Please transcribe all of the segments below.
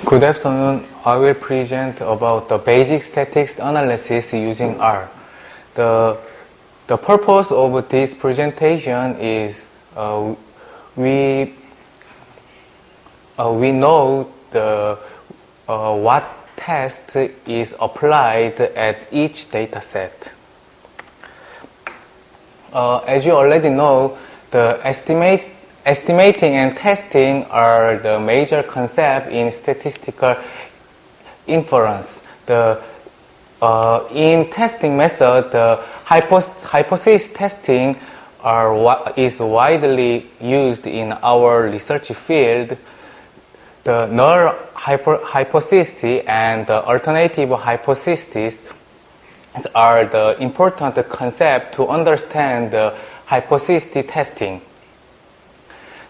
Good afternoon. I will present about the basic statistics analysis using R. The purpose of this presentation is we know what test is applied at each data set. As you already know, the estimating and testing are the major concept in statistical inference. In testing method, the hypothesis testing is widely used in our research field. The null hypothesis and the alternative hypothesis are the important concept to understand the hypothesis testing.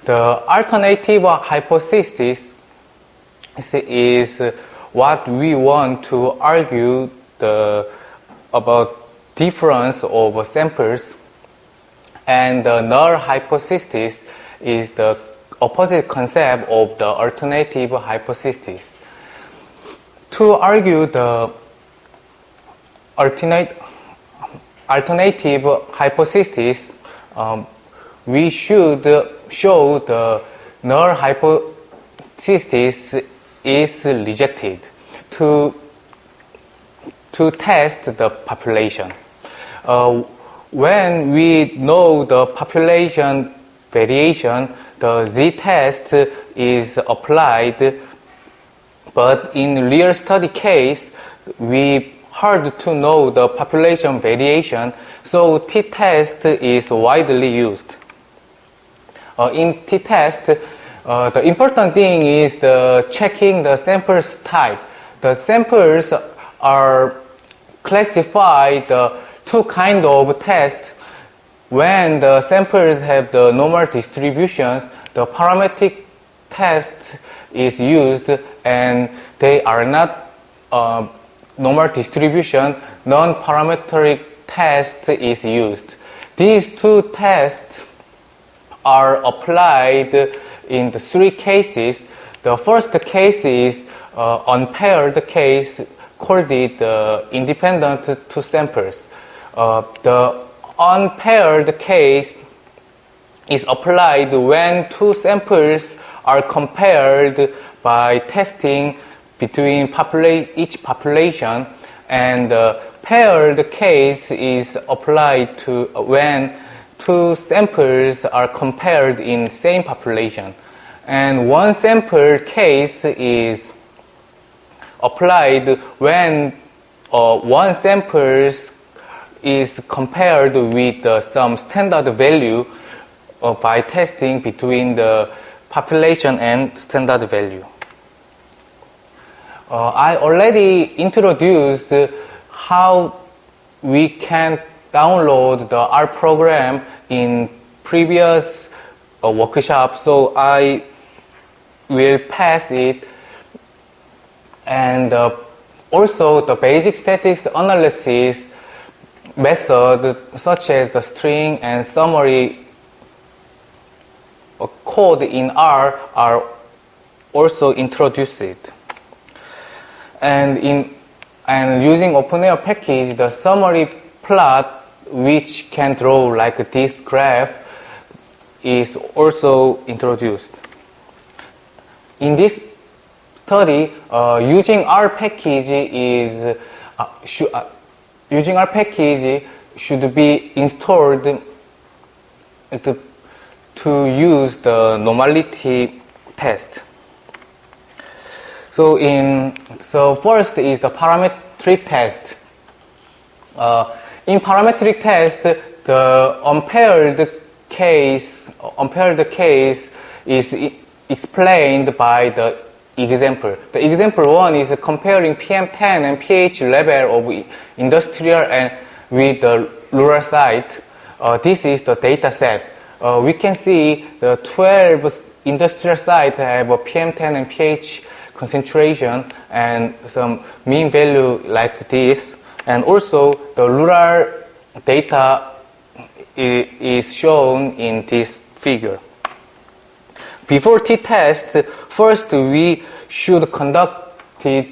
The alternative hypothesis is what we want to argue about difference of samples, and the null hypothesis is the opposite concept of the alternative hypothesis. To argue the alternative hypothesis, we should show the null hypothesis is rejected to test the population. When we know the population variation, the z-test is applied, but in real study case, we hard to know the population variation, so t-test is widely used. In t-test, the important thing is checking the samples type. The samples are classified two kinds of tests. When the samples have the normal distributions, the parametric test is used, and they are not normal distribution, non-parametric test is used. These two tests are applied in the three cases. The first case is unpaired case, called it independent two samples. The unpaired case is applied when two samples are compared by testing between each population, and the paired case is applied to when two samples are compared in same population. And one sample case is applied when one sample is compared with some standard value by testing between the population and standard value. I already introduced how we can download the R program in previous workshop, so I will pass it. And also the basic statistics analysis method, such as the string and summary code in R, are also introduced. And using OpenAI package, the summary plot, which can draw like this graph, is also introduced. In this study, using R package should be installed to use the normality test. So first is the parametric test. In parametric test, the unpaired case is explained by the example. The example 1 is comparing PM10 and pH level of industrial and with the rural site. This is the data set. We can see the 12 industrial sites have a PM10 and pH concentration and some mean value like this. And also the rural data is shown in this figure. Before t-test, first we should conduct the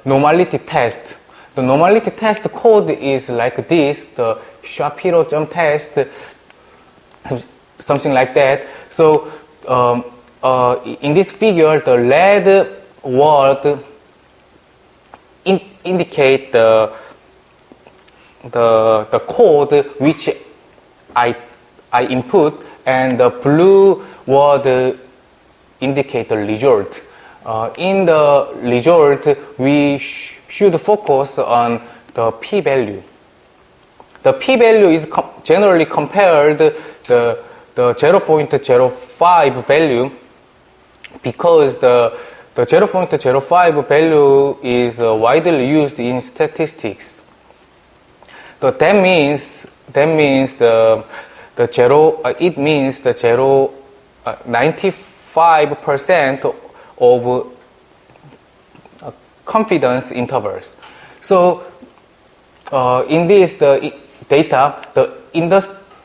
normality test. The normality test code is like this, the Shapiro jump test, something like that. So in this figure, the red word indicate the code which I input, and the blue word indicate the result. In the result, we should focus on the p-value. The p-value is generally compared the 0.05 value, because the 0.05 value is widely used in statistics. So that means the 95% of confidence intervals. So in this data, the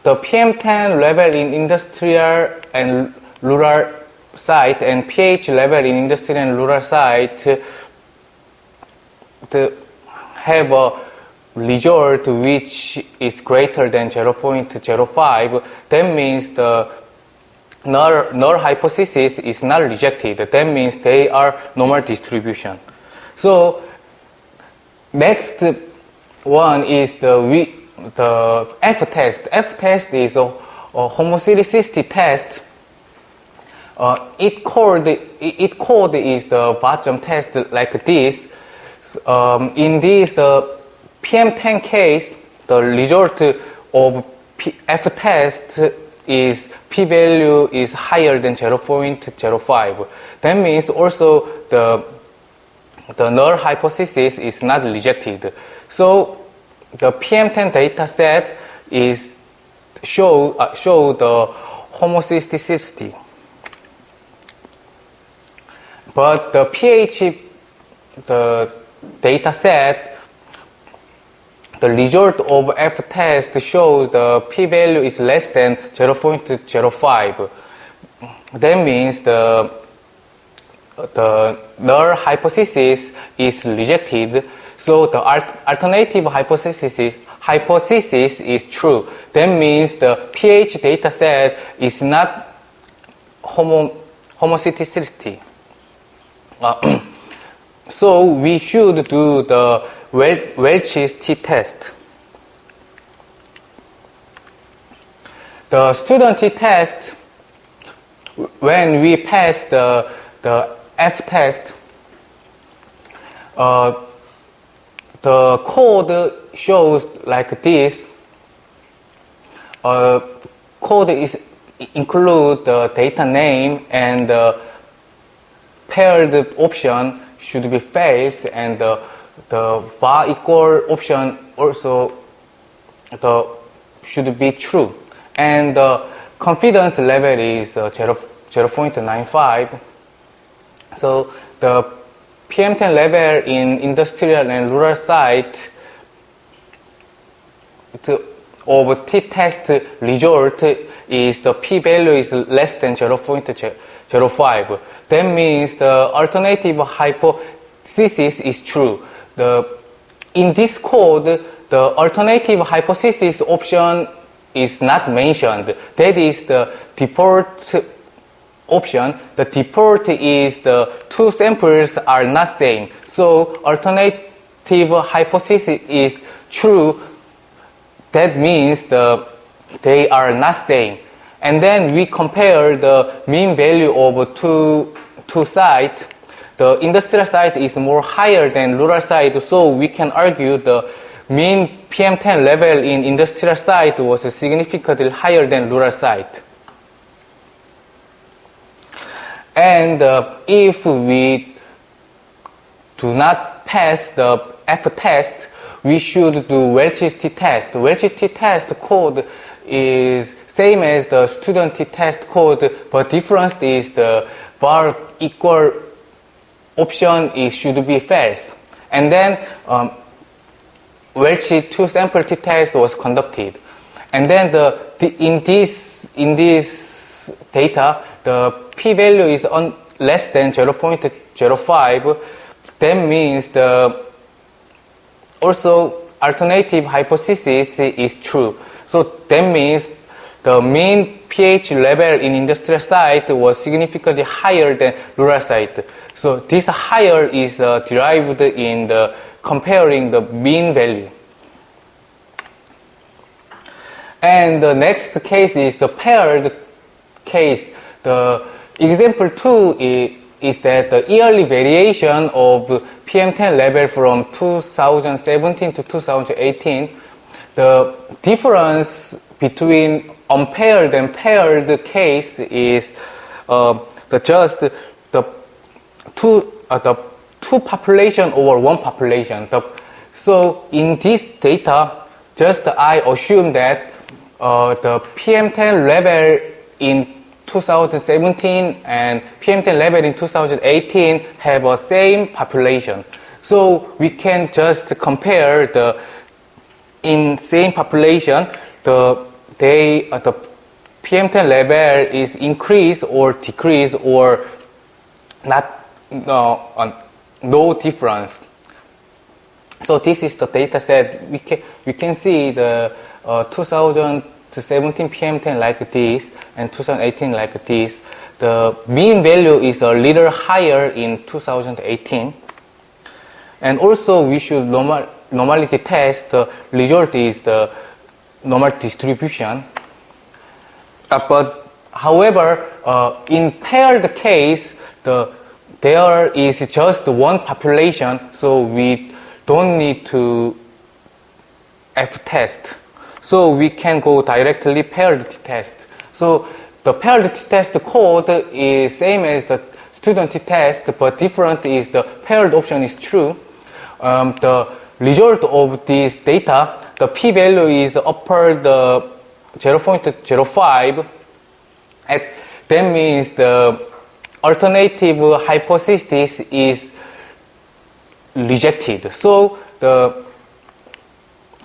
PM10 level in industrial and rural site and pH level in industrial and rural site have a result which is greater than 0.05. That means the null hypothesis is not rejected. That means they are normal distribution. So next one is the F-test. F-test is a homogeneity test. Its code is the bottom test like this. In this, the PM10 case, the result of F-test is p-value is higher than 0.05. That means also the null hypothesis is not rejected. So the PM10 data set is show the homogeneity. But the pH, the data set, the result of F-test shows the p-value is less than 0.05. That means the null hypothesis is rejected. So the alternative hypothesis is true. That means the pH data set is not homogeneity. So we should do the Welch's t-test. The student t-test, when we pass the F-test, the code shows like this. Code include the data name, and the paired option should be false, and the var equal option also should be true. And the confidence level is 0.95. So the PM10 level in industrial and rural site of t-test result is the p-value is less than 0.05. That means the alternative hypothesis is true. In this code, the alternative hypothesis option is not mentioned. That is the default option. The default is the two samples are not same. So alternative hypothesis is true. That means they are not same. And then we compare the mean value of two sites. The industrial site is more higher than rural site, so we can argue the mean PM10 level in industrial site was significantly higher than rural site. And if we do not pass the F-test, we should do Welch's t-test. The Welch's t-test code is same as the student t-test code, but difference is the var equal option should be false. And then Welch two-sample t-test was conducted. And then in this data, the p-value is less than 0.05, that means the also alternative hypothesis is true. So that means the mean pH level in industrial site was significantly higher than rural site. So this higher is derived in the comparing the mean value. And the next case is the paired case. The example 2 is that the yearly variation of PM10 level from 2017 to 2018, the difference between unpaired and paired case is just the two population over one population. So in this data, just I assume that the PM10 level in 2017 and PM10 level in 2018 have a same population. So we can just compare the in same population the PM10 level is increased or decreased or not no difference. So this is the data set. We can see the 2017 PM10 like this and 2018 like this. The mean value is a little higher in 2018. And also we should normality test. The result is the normal distribution. But however, in paired case, there is just one population, so we don't need to F-test. So we can go directly paired t-test. So the paired t-test code is same as the student t-test, but different is the paired option is true. The result of this data, the p-value is upper the 0.05. That means the alternative hypothesis is rejected. So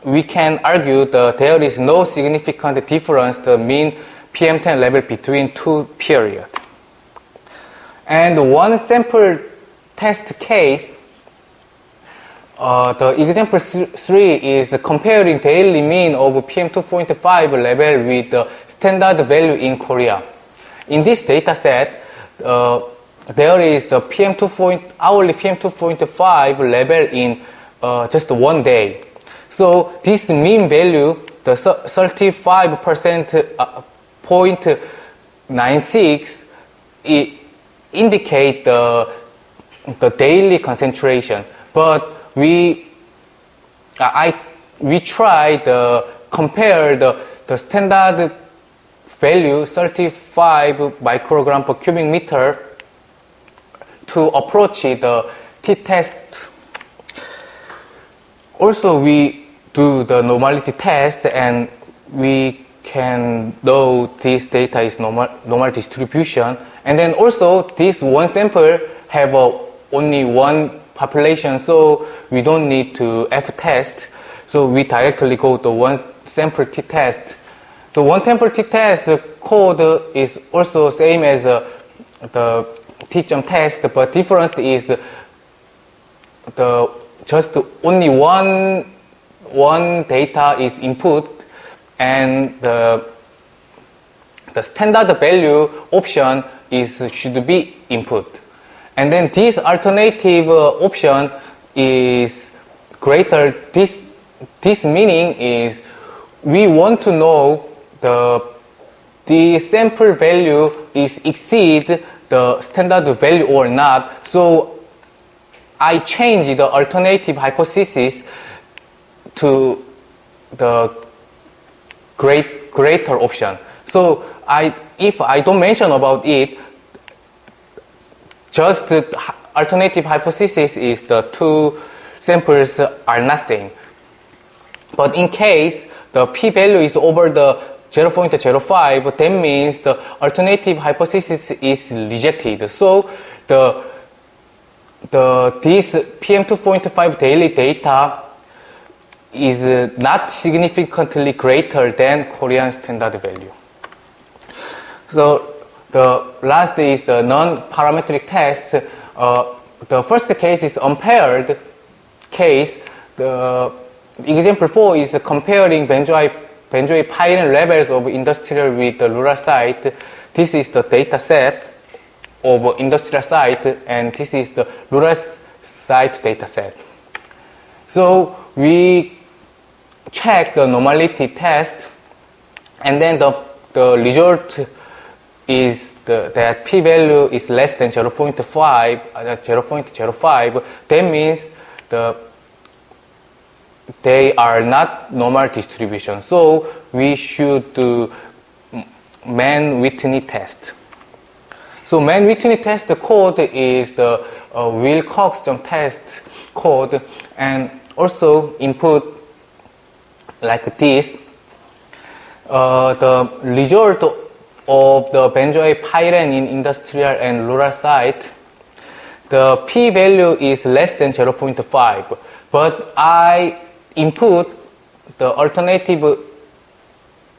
we can argue that there is no significant difference the mean PM10 level between two periods. And one sample test case, the example 3 is the comparing daily mean of PM2.5 level with the standard value in Korea. In this data set, there is the hourly PM2.5 level in just one day. So this mean value, the 35.96, indicate the daily concentration. But we tried compare the standard value 35 microgram per cubic meter to approach the t-test. Also, we do the normality test, and we can know this data is normal distribution. And then also, this one sample have only one population, so we don't need to F-test. So we directly go to one sample t-test. The one sample t-test, the code is also same as the t-test, but different is just only one data is input, and the standard value option should be input. And then this alternative option is greater. This meaning is we want to know the sample value is exceed the standard value or not. So I change the alternative hypothesis to the greater option. So if I don't mention about it, just the alternative hypothesis is the two samples are not same. But in case the p-value is over the 0.05, that means the alternative hypothesis is rejected. So this PM2.5 daily data is not significantly greater than Korean standard value. So The last is the non-parametric test. The first case is unpaired case. The example 4 is comparing benzoypyrene levels of industrial with the rural site. This is the data set of industrial site, and this is the rural site data set. So we check the normality test, and then the result is that p-value is less than 0.05. That means they are not normal distribution. So we should do Mann-Whitney test. So Mann-Whitney test code is the Wilcox test code, and also input like this. The result of the benzoypyrene in industrial and rural site, the p-value is less than 0.5. But I input the alternative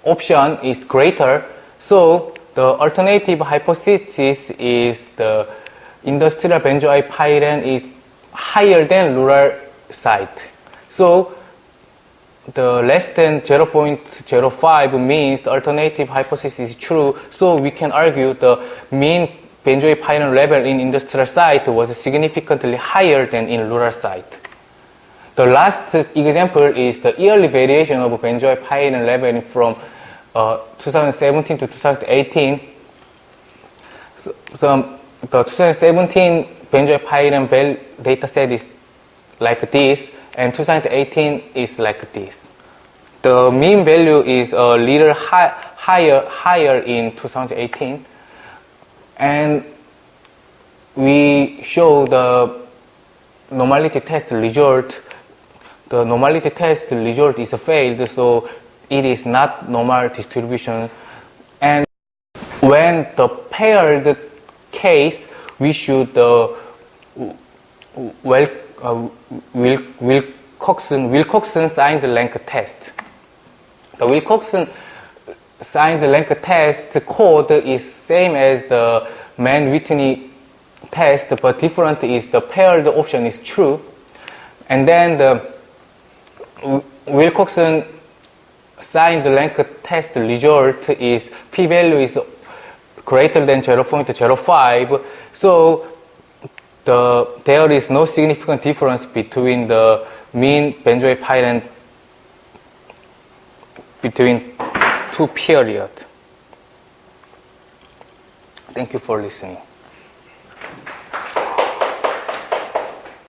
option is greater, so the alternative hypothesis is the industrial benzoypyrene is higher than rural site. So the less than 0.05 means the alternative hypothesis is true, so we can argue the mean benzoypyrene level in industrial site was significantly higher than in rural site. The last example is the yearly variation of benzoypyrene level from 2017 to 2018. So the 2017 benzoypyrene data set is like this, and 2018 is like this. The mean value is a little higher in 2018, and we show the normality test result. The normality test result is failed, so it is not normal distribution. And when the paired case, we should Wilcoxon signed length test. The Wilcoxon signed length test code is same as the Mann-Whitney test, but different is the paired option is true. And then the Wilcoxon signed length test result is p-value is greater than 0.05. So there is no significant difference between the mean benzoypyrene between two periods. Thank you for listening.